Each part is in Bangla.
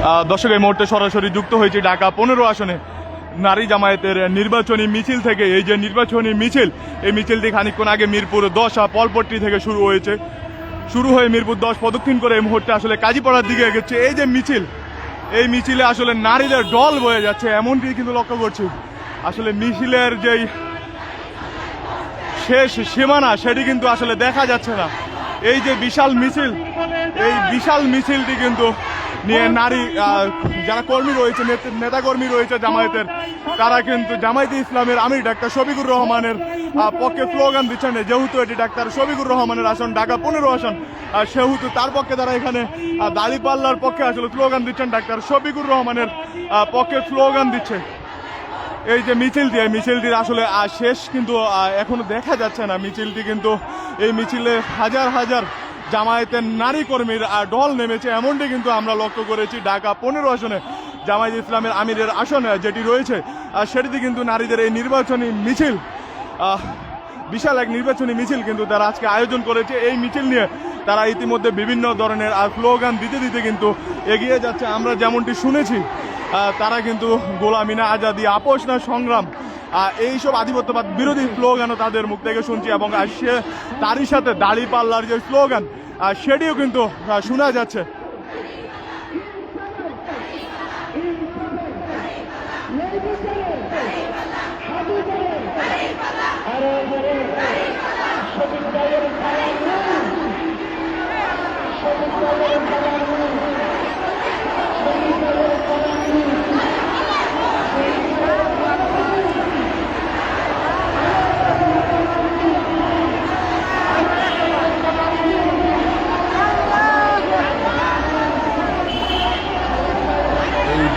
দর্শক, এই মুহূর্তে সরাসরি যুক্ত হয়েছে ঢাকা 15 আসনে নারী জামায়াতের নির্বাচনী মিছিল থেকে। এই যে নির্বাচনী মিছিল, এই মিছিলটি খানিকক্ষণ আগে মিরপুর 10 পলপট্টি থেকে শুরু হয়ে মিরপুর 10 প্রদক্ষিণ করে এই মুহূর্তে আসলে কাজীপাড়ার দিকে এগোচ্ছে। এই যে মিছিল, এই মিছিলে আসলে নারীদের ঢল বয়ে যাচ্ছে এমনটি কিন্তু লক্ষ্য করছি। আসলে মিছিলের যেই শেষ সীমানা সেটি কিন্তু আসলে দেখা যাচ্ছে না। এই যে বিশাল মিছিল, এই বিশাল মিছিলটি কিন্তু নিয়ে নারী যারা কর্মী রয়েছে, নেতাকর্মী রয়েছে জামায়াতের, তারা কিন্তু জামায়াতে ইসলামের আমির ডাক্তার শফিকুর রহমানের পক্ষে স্লোগান দিচ্ছেন। যেহেতু এটি ডাক্তার শফিকুর রহমানের আসন, ঢাকা 15 আসন, সেহেতু তার পক্ষে তারা এখানে দাঁড়িপাল্লার পক্ষে আসলে স্লোগান দিচ্ছেন, ডাক্তার শফিকুর রহমানের পক্ষে স্লোগান দিচ্ছে। এই যে মিছিলটি, এই মিছিলটির আসলে শেষ কিন্তু এখনো দেখা যাচ্ছে না। মিছিলটি কিন্তু, এই মিছিলে হাজার হাজার জামায়াতের নারী কর্মীর ঢল নেমেছে এমনটি কিন্তু আমরা লক্ষ্য করেছি। ঢাকা 15 আসনে জামায়াত ইসলামের আমিরের আসন যেটি রয়েছে, সেটিতে কিন্তু নারীদের এই নির্বাচনী মিছিল, বিশাল এক নির্বাচনী মিছিল কিন্তু তারা আজকে আয়োজন করেছে। এই মিছিল নিয়ে তারা ইতিমধ্যে বিভিন্ন ধরনের স্লোগান দিতে দিতে কিন্তু এগিয়ে যাচ্ছে। আমরা যেমনটি শুনেছি, তারা কিন্তু গোলামি না আজাদি, আপোষ না সংগ্রাম, এইসব আধিপত্যবাদ বিরোধী স্লোগানও তাদের মুখ থেকে শুনছি। এবং তারই সাথে দাঁড়িপাল্লার যে স্লোগান, সেটিও কিন্তু শোনা যাচ্ছে।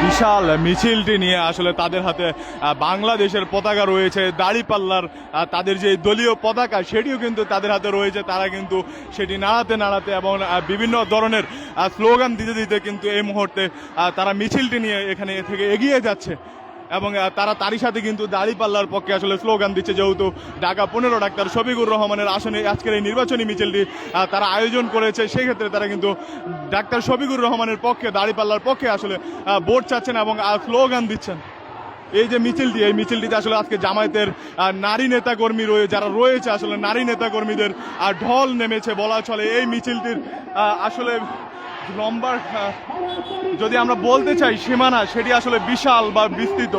বিশাল মিছিলটি নিয়ে আসলে তাদের হাতে বাংলাদেশের পতাকা রয়েছে, দাঁড়িপাল্লার তাদের যে দলীয় পতাকা সেটিও কিন্তু তাদের হাতে রয়েছে। তারা কিন্তু সেটি নাড়াতে এবং বিভিন্ন ধরনের স্লোগান দিতে দিতে কিন্তু এই মুহূর্তে তারা মিছিলটি নিয়ে এখানে থেকে এগিয়ে যাচ্ছে। এবং তারা তারই সাথে কিন্তু দাঁড়িপাল্লার পক্ষে আসলে স্লোগান দিচ্ছে। যেহেতু ঢাকা 15 ডাক্তার শফিকুর রহমানের আসনে আজকের এই নির্বাচনী মিছিলটি তারা আয়োজন করেছে, সেই ক্ষেত্রে তারা কিন্তু ডাক্তার শফিকুর রহমানের পক্ষে, দাঁড়িপাল্লার পক্ষে আসলে ভোট চাচ্ছেন এবং স্লোগান দিচ্ছেন। এই যে মিছিলটি, এই মিছিলটিতে আসলে আজকে জামায়াতের নারী নেতাকর্মী যারা রয়েছে, আসলে নারী নেতাকর্মীদের ঢল নেমেছে বলা চলে। এই মিছিলটির আসলে লম্বা, যদি আমরা বলতে চাই সীমানা, সেটি আসলে বিশাল বা বিস্তৃত।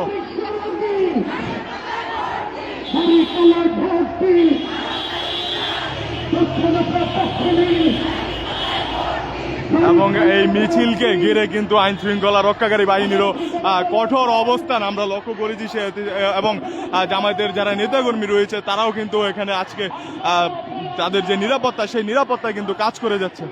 এবং এই মিছিলকে ঘিরে কিন্তু আইন শৃঙ্খলা রক্ষাকারী বাহিনীরও কঠোর অবস্থান আমরা লক্ষ্য করেছি। এবং জামায়াতের যারা নেতাকর্মী রয়েছে তারাও কিন্তু এখানে আজকে তাদের যে নিরাপত্তা, সেই নিরাপত্তা কিন্তু কাজ করে যাচ্ছে।